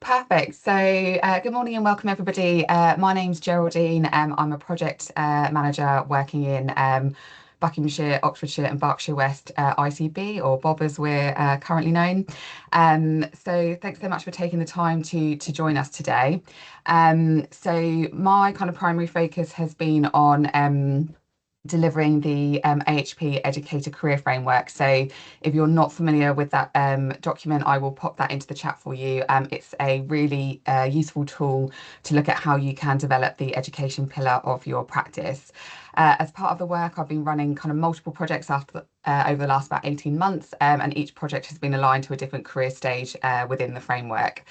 Perfect. So, good morning and welcome, everybody. My name's Geraldine. I'm a project manager working in Buckinghamshire, Oxfordshire, and Berkshire West ICB, or Bob as we're currently known. So, thanks so much for taking the time to join us today. So, my kind of primary focus has been on delivering the AHP Educator Career Framework. So if you're not familiar with that document, I will pop that into the chat for you. It's a really useful tool to look at how you can develop the education pillar of your practice. As part of the work, I've been running kind of multiple projects over the last about 18 months, and each project has been aligned to a different career stage within the framework.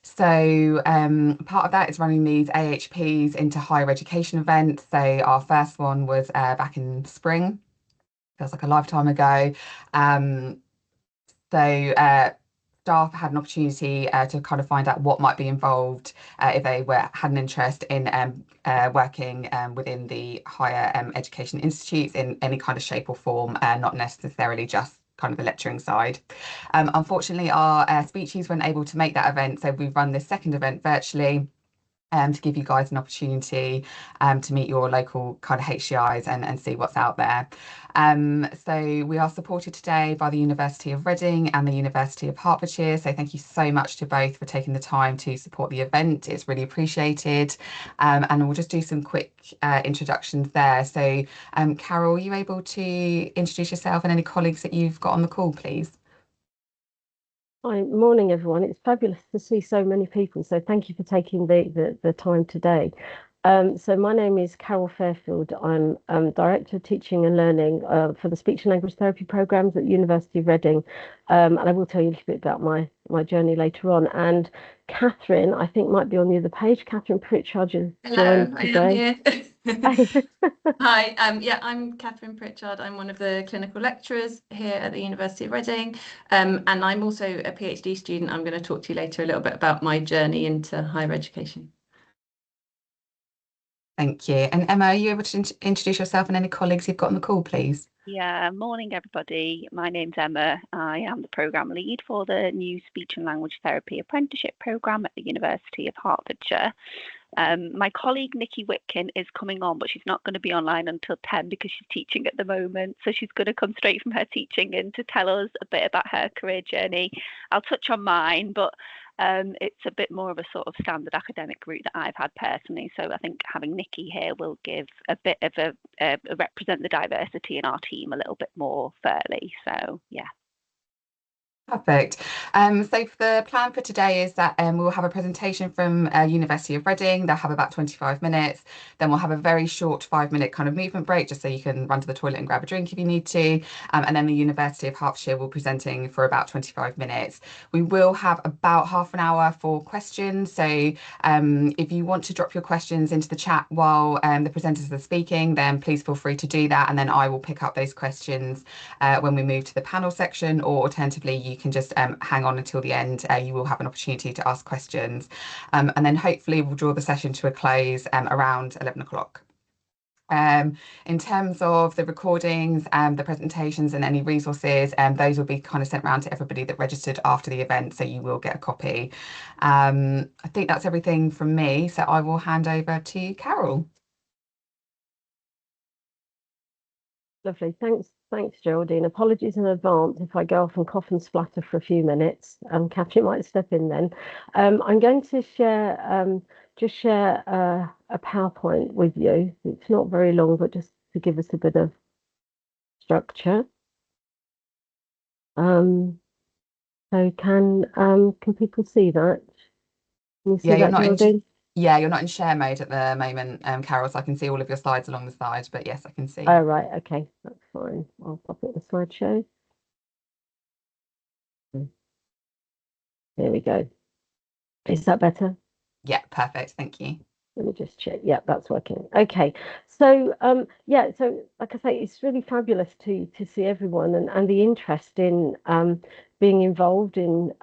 So part of that is running these AHPs into higher education events. So our first one was back in spring. Feels like a lifetime ago. So staff had an opportunity to kind of find out what might be involved if they had an interest in working within the higher education institutes in any kind of shape or form, not necessarily just kind of the lecturing side. Unfortunately, our speeches weren't able to make that event, so we've run this second event virtually to give you guys an opportunity to meet your local kind of HCIs and see what's out there. So we are supported today by the University of Reading and the University of Hertfordshire. So thank you so much to both for taking the time to support the event. It's really appreciated. And we'll just do some quick introductions there. So Carol, are you able to introduce yourself and any colleagues that you've got on the call, please? Hi, morning everyone. It's fabulous to see so many people. So thank you for taking the time today. So my name is Carol Fairfield. I'm Director of Teaching and Learning for the Speech and Language Therapy programs at the University of Reading. And I will tell you a little bit about my journey later on. And Catherine, I think, might be on the other page. Catherine Pritchard has joined today. I am here. Hi, yeah, I'm Catherine Pritchard. I'm one of the clinical lecturers here at the University of Reading, and I'm also a PhD student. I'm going to talk to you later a little bit about my journey into higher education. Thank you. And Emma, are you able to introduce yourself and any colleagues you've got on the call, please? Yeah, morning everybody. My name's Emma. I am the programme lead for the new Speech and Language Therapy Apprenticeship programme at the University of Hertfordshire. My colleague Nikki Whitkin is coming on, but she's not going to be online until 10 because she's teaching at the moment. So she's going to come straight from her teaching in to tell us a bit about her career journey. I'll touch on mine, but it's a bit more of a sort of standard academic route that I've had personally. So I think having Nikki here will give a bit of represent the diversity in our team a little bit more fairly. So yeah. Perfect. So the plan for today is that we'll have a presentation from University of Reading. They'll have about 25 minutes. Then we'll have a very short 5-minute kind of movement break, just so you can run to the toilet and grab a drink if you need to. And then the University of Hertfordshire will be presenting for about 25 minutes. We will have about half an hour for questions. So if you want to drop your questions into the chat while the presenters are speaking, then please feel free to do that. And then I will pick up those questions when we move to the panel section, or alternatively, you can just hang on until the end. You will have an opportunity to ask questions. And then hopefully we'll draw the session to a close around 11 o'clock. In terms of the recordings, the presentations and any resources, those will be kind of sent around to everybody that registered after the event, so you will get a copy. I think that's everything from me, so I will hand over to Carol. Lovely. Thanks, Geraldine. Apologies in advance if I go off and cough and splatter for a few minutes. Catherine might step in then. I'm going to share a PowerPoint with you. It's not very long, but just to give us a bit of structure. So can people see that? Can you see that, Geraldine? Yeah, you're not in share mode at the moment, Carol, so I can see all of your slides along the side, but yes, I can see. Oh, right. Okay, that's fine. I'll pop it in the slideshow. Here we go. Is that better? Yeah, perfect. Thank you. Let me just check. Yeah, that's working. Okay. So yeah, so like I say, it's really fabulous to see everyone and the interest in being involved in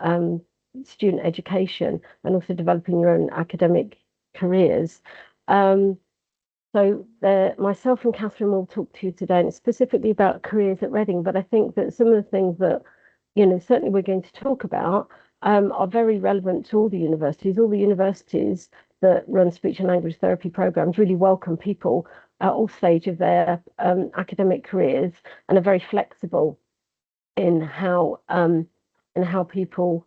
student education and also developing your own academic careers. So myself and Catherine will talk to you today, and it's specifically about careers at Reading. But I think that some of the things that, certainly we're going to talk about are very relevant to all the universities. All the universities that run speech and language therapy programs really welcome people at all stages of their academic careers and are very flexible in how people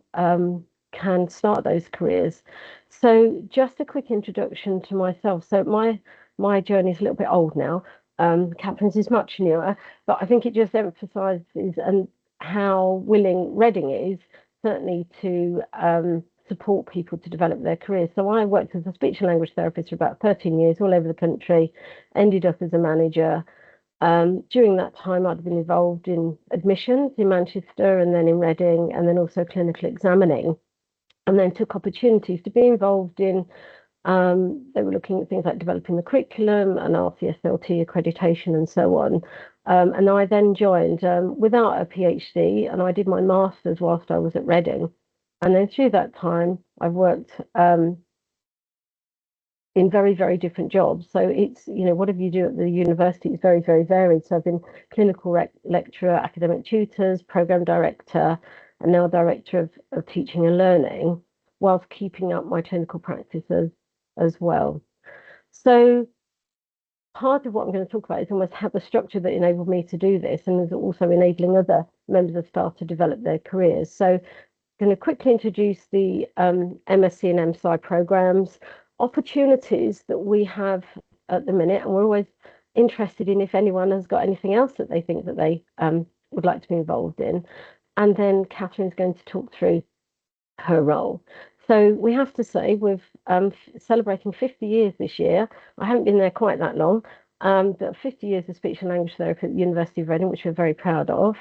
can start those careers. So just a quick introduction to myself. So my journey is a little bit old now. Catherine's is much newer, but I think it just emphasises and how willing Reading is certainly to support people to develop their careers. So I worked as a speech and language therapist for about 13 years all over the country, ended up as a manager. During that time, I'd been involved in admissions in Manchester and then in Reading, and then also clinical examining, and then took opportunities to be involved in. They were looking at things like developing the curriculum and SLT accreditation and so on. And I then joined without a PhD, and I did my master's whilst I was at Reading. And then through that time, I've worked in very, very different jobs. So it's, whatever you do at the university is very, very varied. So I've been clinical lecturer, academic tutors, program director, and now director of teaching and learning, whilst keeping up my clinical practices as well. So part of what I'm going to talk about is almost how the structure that enabled me to do this, and is also enabling other members of staff to develop their careers. So I'm going to quickly introduce the MSc and MSci programs, opportunities that we have at the minute, and we're always interested in if anyone has got anything else that they think that they would like to be involved in. And then Catherine's going to talk through her role. So we have to say we're celebrating 50 years this year. I haven't been there quite that long, but 50 years of speech and language therapy at the University of Reading, which we're very proud of.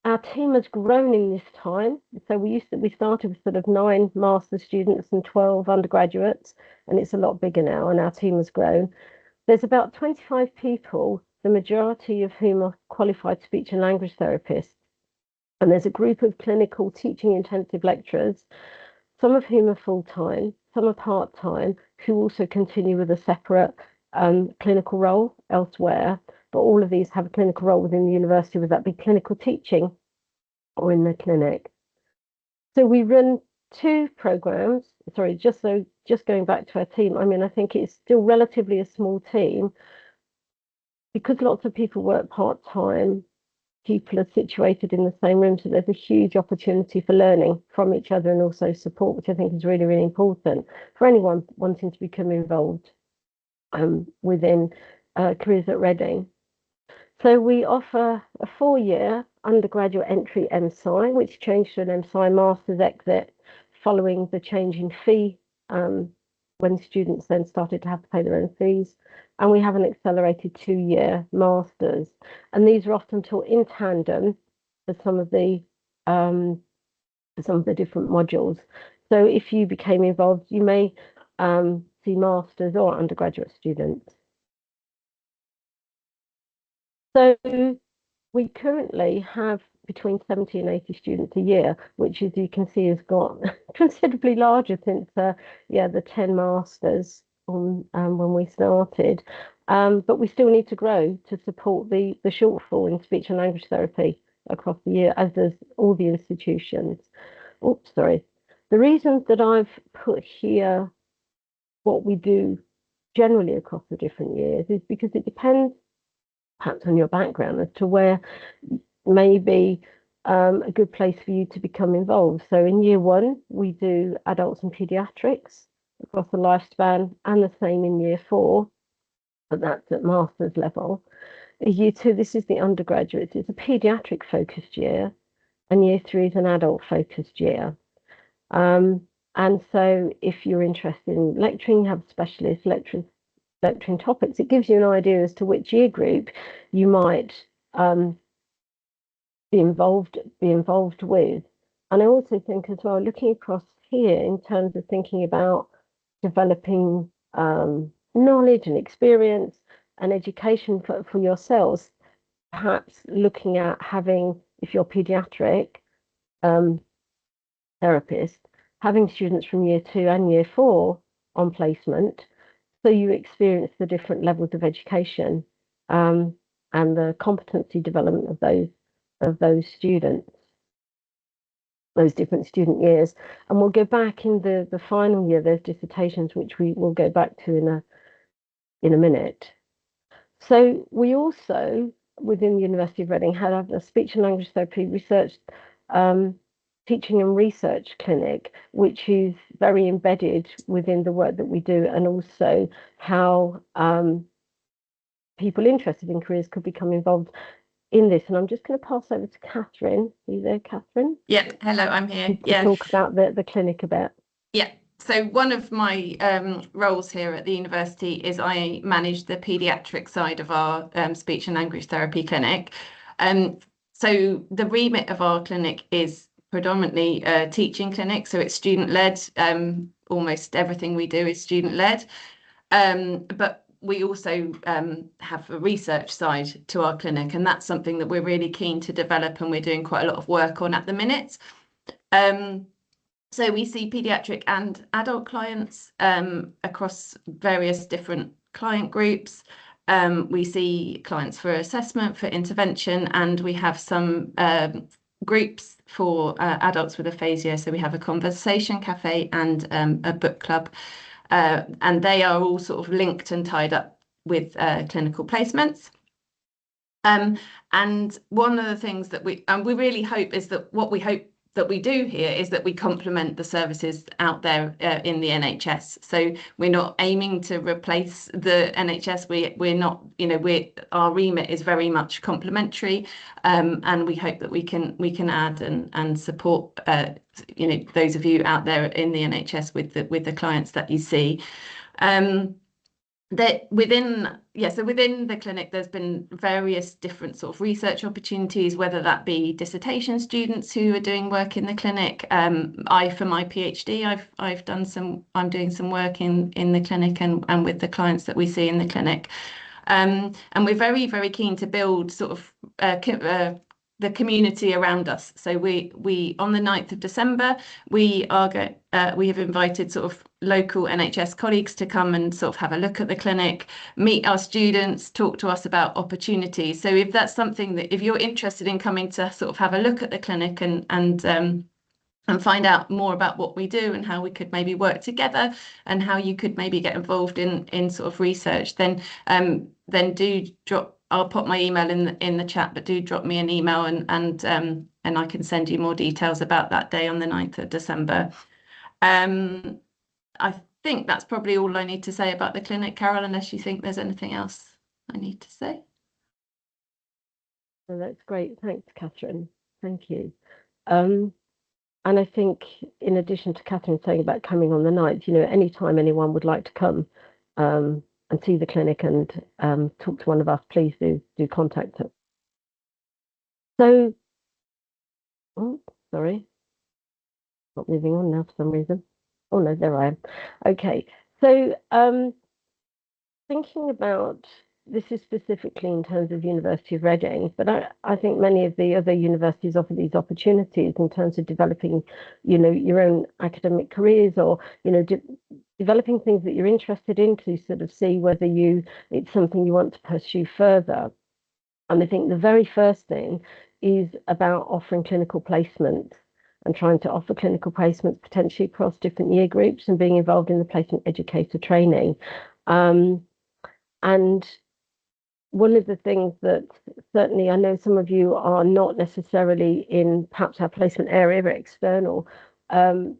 Our team has grown in this time. So we started with sort of 9 master's students and 12 undergraduates, and it's a lot bigger now, and our team has grown. There's about 25 people, the majority of whom are qualified speech and language therapists. And there's a group of clinical teaching intensive lecturers, some of whom are full-time, some are part-time, who also continue with a separate clinical role elsewhere. But all of these have a clinical role within the university, whether that be clinical teaching or in the clinic. So we run 2 programs. Sorry, just going back to our team, I mean, I think it's still relatively a small team because lots of people work part-time. People are situated in the same room, so there's a huge opportunity for learning from each other and also support, which I think is really, really important for anyone wanting to become involved within careers at Reading. So we offer a 4-year undergraduate entry MSci, which changed to an MSci master's exit following the change in fee when students then started to have to pay their own fees. And we have an accelerated 2-year master's. And these are often taught in tandem for some of the different modules. So if you became involved, you may see masters or undergraduate students. So we currently have between 70 and 80 students a year, which, as you can see, has got considerably larger since the 10 masters when we started. But we still need to grow to support the shortfall in speech and language therapy across the year, as does all the institutions. Oops, sorry. The reasons that I've put here what we do generally across the different years is because it depends perhaps on your background as to where may be a good place for you to become involved. So in year 1, we do adults and pediatrics across the lifespan, and the same in year 4, but that's at master's level. In year 2, this is the undergraduates. It's a pediatric focused year, and year 3 is an adult focused year. And so if you're interested in lecturing, have specialist lecturers lecturing topics, it gives you an idea as to which year group you might be involved with. And I also think as well, looking across here in terms of thinking about developing knowledge and experience and education for yourselves, perhaps looking at having, if you're pediatric therapist, having students from year 2 and year 4 on placement, so you experience the different levels of education and the competency development of those students. those different student years. And we'll go back in the final year, there's dissertations, which we will go back to in a minute. So we also, within the University of Reading, had a speech and language therapy research teaching and research clinic, which is very embedded within the work that we do, and also how people interested in careers could become involved in this. And I'm just going to pass over to Catherine. Are you there, Catherine? Yeah, hello, I'm here. To talk about the clinic a bit. Yeah, so one of my roles here at the university is I manage the paediatric side of our speech and language therapy clinic. So the remit of our clinic is predominantly a teaching clinic, so it's student-led. Almost everything we do is student-led. But we also have a research side to our clinic, and that's something that we're really keen to develop, and we're doing quite a lot of work on at the minute. So we see paediatric and adult clients across various different client groups. We see clients for assessment, for intervention, and we have some groups for adults with aphasia. So we have a conversation cafe and a book club. And they are all sort of linked and tied up with clinical placements. And one of the things that we really hope is that what we hope that we do here is that we complement the services out there in the NHS. So we're not aiming to replace the NHS. We're not, our remit is very much complementary, and we hope that we can add and support those of you out there in the NHS with the clients that you see. Within the clinic, there's been various different sort of research opportunities, whether that be dissertation students who are doing work in the clinic. For my PhD, I'm doing some work in the clinic and with the clients that we see in the clinic. And we're very, very keen to build sort of the community around us. So we on the 9th of December, we have invited sort of local NHS colleagues to come and sort of have a look at the clinic, meet our students, talk to us about opportunities. So if that's something that, if you're interested in coming to sort of have a look at the clinic and find out more about what we do and how we could maybe work together and how you could maybe get involved in sort of research, then do drop. I'll put my email in the chat, but do drop me an email and I can send you more details about that day on the 9th of December. I think that's probably all I need to say about the clinic, Carol, unless you think there's anything else I need to say. Well, that's great. Thanks, Catherine. Thank you. And I think in addition to Catherine saying about coming on the 9th, anytime anyone would like to come and see the clinic and talk to one of us, please do contact us. So, sorry, not moving on now for some reason. Oh no, there I am. Okay, so thinking about this is specifically in terms of University of Reading, but I think many of the other universities offer these opportunities in terms of developing, your own academic careers, or developing things that you're interested in to sort of see whether it's something you want to pursue further. And I think the very first thing is about offering clinical placements and trying to offer clinical placements potentially across different year groups and being involved in the placement educator training. And one of the things that certainly I know some of you are not necessarily in perhaps our placement area, but external, some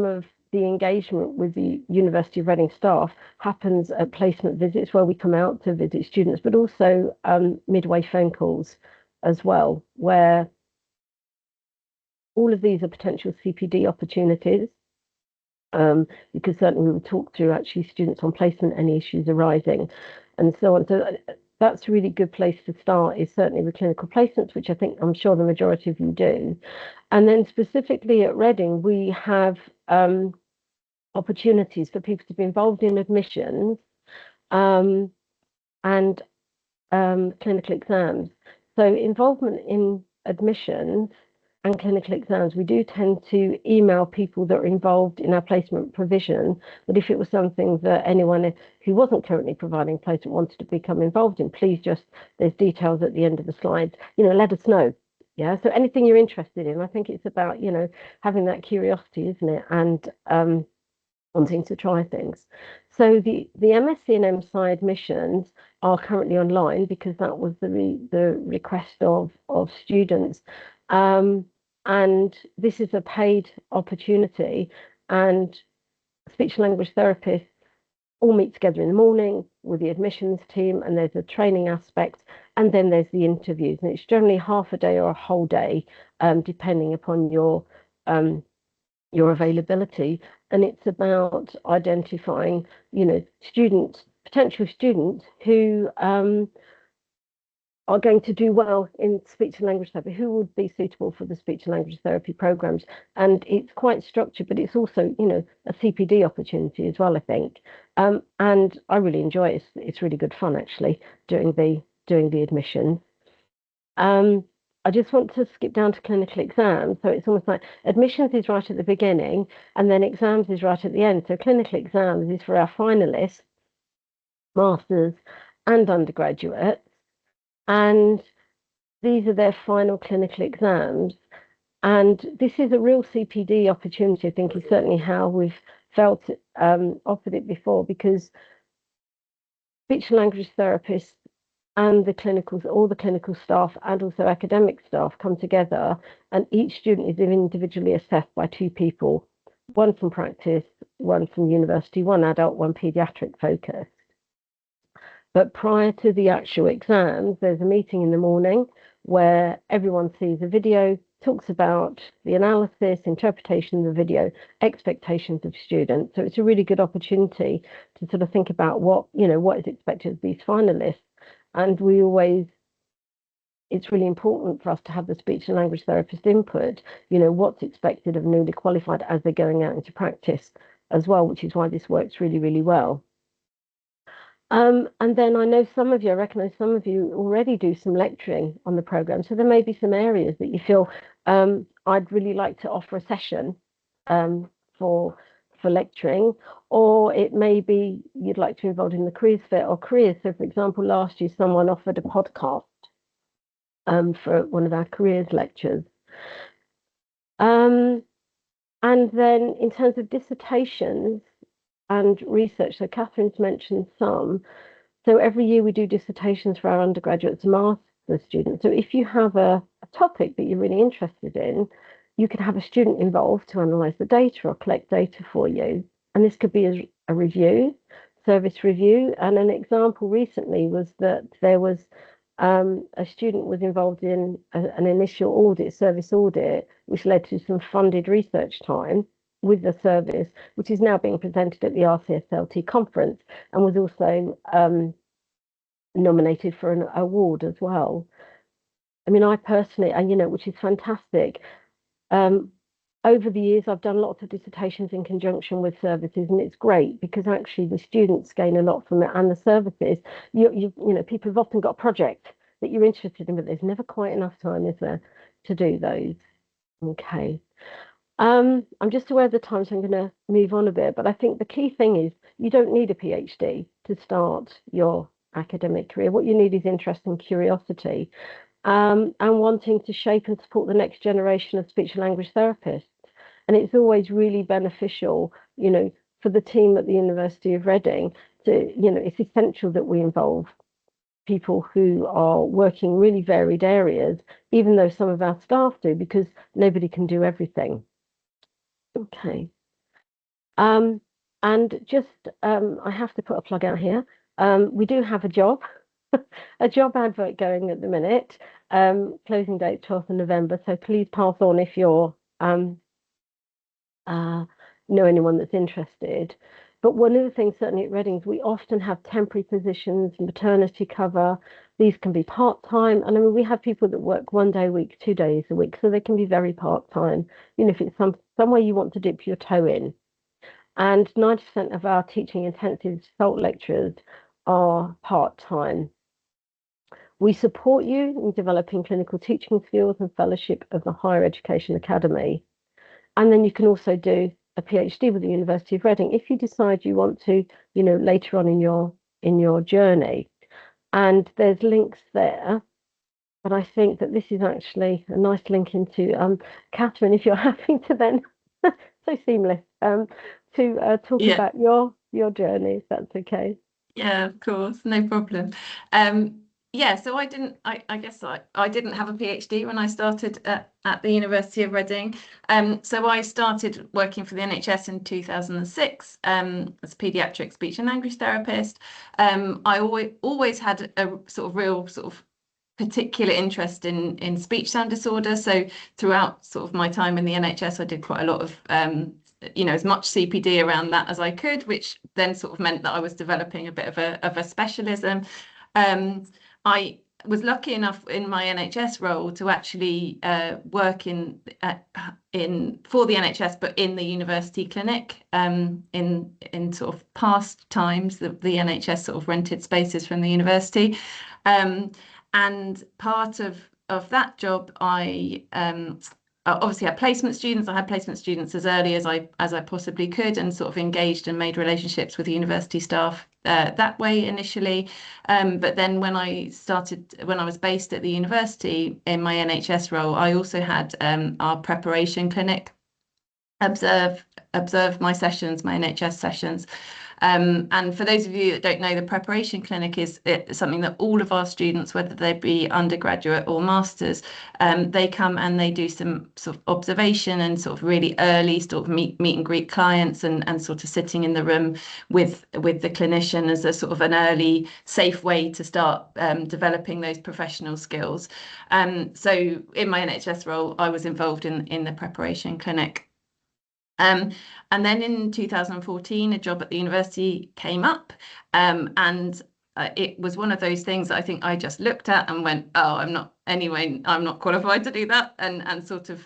of the engagement with the University of Reading staff happens at placement visits where we come out to visit students, but also midway phone calls as well, where all of these are potential CPD opportunities, because certainly we will talk through actually students on placement, any issues arising, and so on. So that's a really good place to start, is certainly with clinical placements, which I'm sure the majority of you do. And then specifically at Reading, we have opportunities for people to be involved in admissions and clinical exams. So involvement in admissions and clinical exams, we do tend to email people that are involved in our placement provision, but if it was something that anyone who wasn't currently providing placement wanted to become involved in, please there's details at the end of the slides, let us know. Yeah, so anything you're interested in, I think it's about, having that curiosity, isn't it? And wanting to try things. So the MSc and MSci admissions are currently online because that was the request of students. Um, and this is a paid opportunity, and speech and language therapists all meet together in the morning with the admissions team, and there's a training aspect, and then there's the interviews, and it's generally half a day or a whole day, depending upon your availability. And it's about identifying, potential students who are going to do well in speech and language therapy, who would be suitable for the speech and language therapy programs. And it's quite structured, but it's also, a CPD opportunity as well, I think. And I really enjoy it. It's really good fun, actually, doing the admission. I just want to skip down to clinical exams. So it's almost like admissions is right at the beginning, and then exams is right at the end. So clinical exams is for our finalists, masters and undergraduates. And these are their final clinical exams. And this is a real CPD opportunity, I think, is certainly how we've felt offered it before, because speech and language therapists and all the clinical staff and also academic staff come together, and each student is individually assessed by two people, one from practice, one from university, one adult, one paediatric focus. But prior to the actual exams, there's a meeting in the morning where everyone sees a video, talks about the analysis, interpretation of the video, expectations of students. So it's a really good opportunity to sort of think about what is expected of these finalists. And it's really important for us to have the speech and language therapist input, what's expected of newly qualified as they're going out into practice as well, which is why this works really, really well. And then I recognise some of you already do some lecturing on the programme. So there may be some areas that you feel I'd really like to offer a session for lecturing, or it may be you'd like to be involved in the careers fair or careers. So for example, last year someone offered a podcast for one of our careers lectures. And then in terms of dissertations and research, so Catherine's mentioned some. So every year we do dissertations for our undergraduates and master's students. So if you have a topic that you're really interested in, you could have a student involved to analyse the data or collect data for you. And this could be a review, service review. And an example recently was that there was a student was involved in an initial audit, service audit, which led to some funded research time with the service, which is now being presented at the RCSLT conference, and was also nominated for an award as well. I mean, I personally, which is fantastic. Over the years, I've done lots of dissertations in conjunction with services, and it's great because actually the students gain a lot from it, and the services. People have often got a project that you're interested in, but there's never quite enough time, is there, to do those? Okay. I'm just aware of the time, so I'm going to move on a bit. But I think the key thing is you don't need a PhD to start your academic career. What you need is interest and curiosity, and wanting to shape and support the next generation of speech and language therapists. And it's always really beneficial, for the team at the University of Reading it's essential that we involve people who are working really varied areas, even though some of our staff do, because nobody can do everything. Okay. And just I have to put a plug out here. We do have a job advert going at the minute. Closing date 12th of November. So please pass on if you're know anyone that's interested. But one of the things certainly at Readings, we often have temporary positions, maternity cover. These can be part-time. And I mean, we have people that work 1 day a week, 2 days a week, so they can be very part-time. If it's somewhere you want to dip your toe in. And 90% of our teaching intensive SALT lecturers are part-time. We support you in developing clinical teaching skills and fellowship of the Higher Education Academy. And then you can also do a PhD with the University of Reading if you decide you want to, later on in your journey. And there's links there But I think that this is actually a nice link into Catherine, if you're happy to then so seamless to talk Yeah. about your journey, if that's okay. Yeah, of course, no problem. Yeah, so I guess I didn't have a PhD when I started at the University of Reading. So I started working for the NHS in 2006 as a paediatric speech and language therapist. I always had a sort of real sort of particular interest in speech sound disorder. So throughout sort of my time in the NHS, I did quite a lot of as much CPD around that as I could, which then sort of meant that I was developing a bit of a specialism. I was lucky enough in my NHS role to actually work for the NHS, but in the university clinic. In sort of past times, the NHS sort of rented spaces from the university, and part of that job, I obviously had placement students. I had placement students as early as I possibly could, and sort of engaged and made relationships with the university staff that way initially. But then when I was based at the university in my NHS role, I also had our preparation clinic observe my sessions, my NHS sessions. And for those of you that don't know, the preparation clinic is something that all of our students, whether they be undergraduate or masters, they come and they do some sort of observation and sort of really early sort of meet and greet clients, and sort of sitting in the room with the clinician as a sort of an early safe way to start developing those professional skills. So in my NHS role, I was involved in the preparation clinic. And then in 2014, a job at the university came up, and it was one of those things that I think I just looked at and went, oh, I'm not qualified to do that, and sort of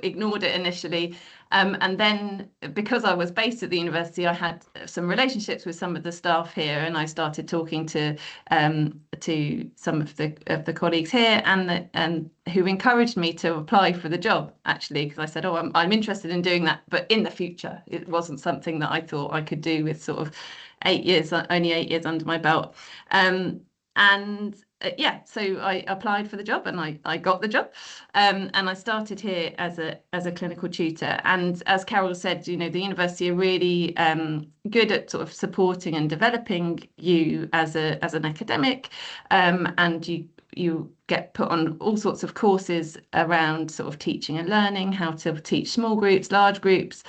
ignored it initially. And then because I was based at the university, I had some relationships with some of the staff here, and I started talking to some of the colleagues here, and who encouraged me to apply for the job, actually, because I said, oh, I'm interested in doing that, but in the future. It wasn't something that I thought I could do with sort of only 8 years under my belt. So I applied for the job, and I got the job, and I started here as a clinical tutor. And as Carol said, the university are really good at sort of supporting and developing you as an academic, and you get put on all sorts of courses around sort of teaching and learning, how to teach small groups, large groups,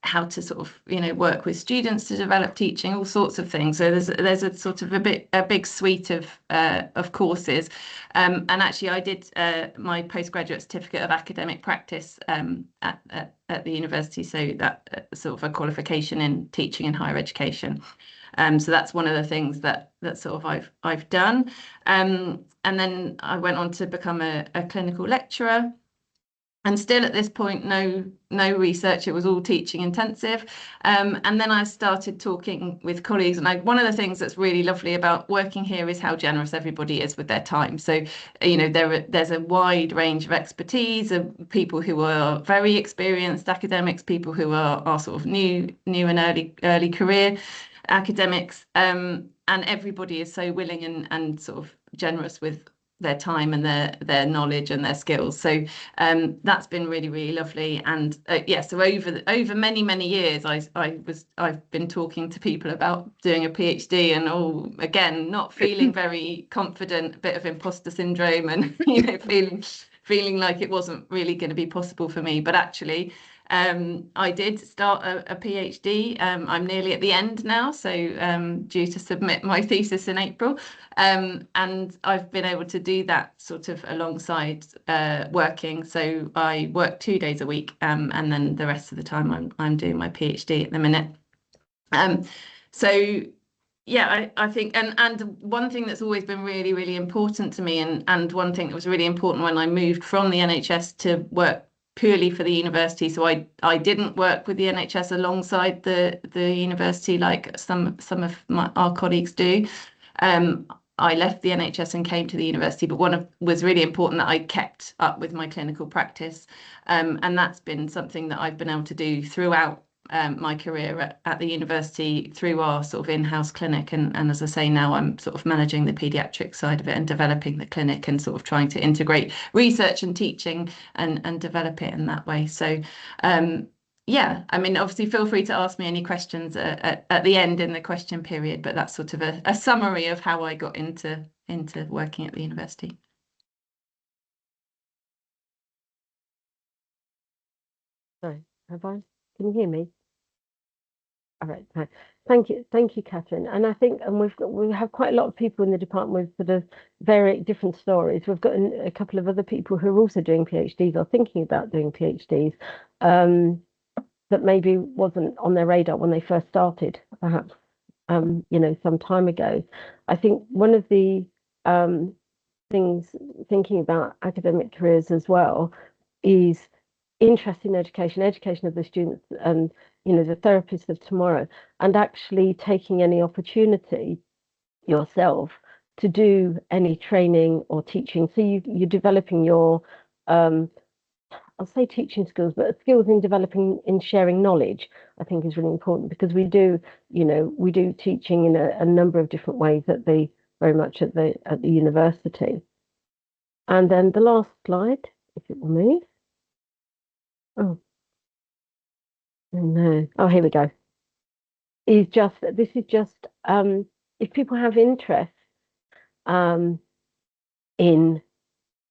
how to sort of work with students to develop teaching, all sorts of things. So there's a sort of a big suite of courses, and actually I did my postgraduate certificate of academic practice at the university, so that sort of a qualification in teaching in higher education. So that's one of the things that sort of I've done, and then I went on to become a clinical lecturer. And still at this point, no research. It was all teaching intensive. And then I started talking with colleagues. And one of the things that's really lovely about working here is how generous everybody is with their time. So, there's a wide range of expertise, of people who are very experienced academics, people who are sort of new and early career academics. And everybody is so willing and sort of generous with their time and their knowledge and their skills. So that's been really, really lovely. And so over many years, I've been talking to people about doing a PhD, and again, not feeling very confident, a bit of imposter syndrome, and feeling like it wasn't really going to be possible for me. But actually, I did start a PhD. I'm nearly at the end now, so due to submit my thesis in April, and I've been able to do that sort of alongside working. So I work 2 days a week, and then the rest of the time I'm doing my PhD at the minute. So yeah, I think, and one thing that's always been really, really important to me, and one thing that was really important when I moved from the NHS to work purely for the university. So I didn't work with the NHS alongside the university like some of our colleagues do. I left the NHS and came to the university, but was really important that I kept up with my clinical practice, and that's been something that I've been able to do throughout my career at the university through our sort of in-house clinic, and as I say, now I'm sort of managing the paediatric side of it and developing the clinic and sort of trying to integrate research and teaching and develop it in that way. So yeah, I mean, obviously feel free to ask me any questions at the end in the question period, but that's sort of a summary of how I got into working at the university. Sorry, have I? Can you hear me? All right. Thank you, Catherine. And I think, and we have quite a lot of people in the department with sort of very different stories. We've got a couple of other people who are also doing PhDs or thinking about doing PhDs, that maybe wasn't on their radar when they first started, perhaps, some time ago. I think one of the things thinking about academic careers as well is interest in education of the students and the therapists of tomorrow, and actually taking any opportunity yourself to do any training or teaching. So you're developing your I'll say teaching skills, but skills in developing, in sharing knowledge, I think is really important, because we do teaching in a number of different ways very much at the university. And then the last slide, if it will move. Oh no. Oh, here we go. This is just if people have interest in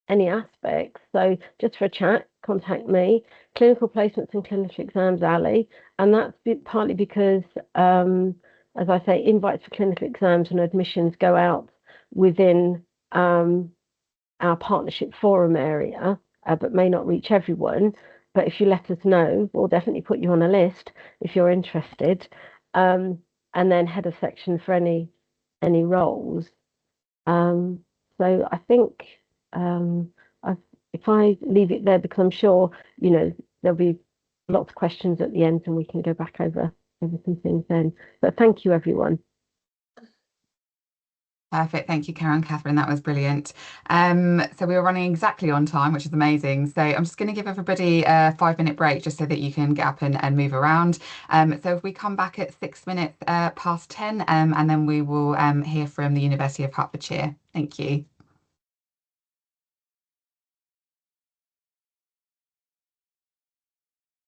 any aspects. So just for a chat, contact me. Clinical placements and clinical exams, Ali. And that's partly because, as I say, invites for clinical exams and admissions go out within our partnership forum area, but may not reach everyone. But if you let us know, we'll definitely put you on a list if you're interested. And then head of section for any roles. So I think if I leave it there, because I'm sure there'll be lots of questions at the end, and we can go back over some things then. But thank you, everyone. Perfect. Thank you, Karen, Catherine. That was brilliant. So we were running exactly on time, which is amazing. So I'm just going to give everybody a 5-minute break just so that you can get up and move around. So if we come back at 6 minutes past 10, and then we will hear from the University of Hertfordshire. Thank you.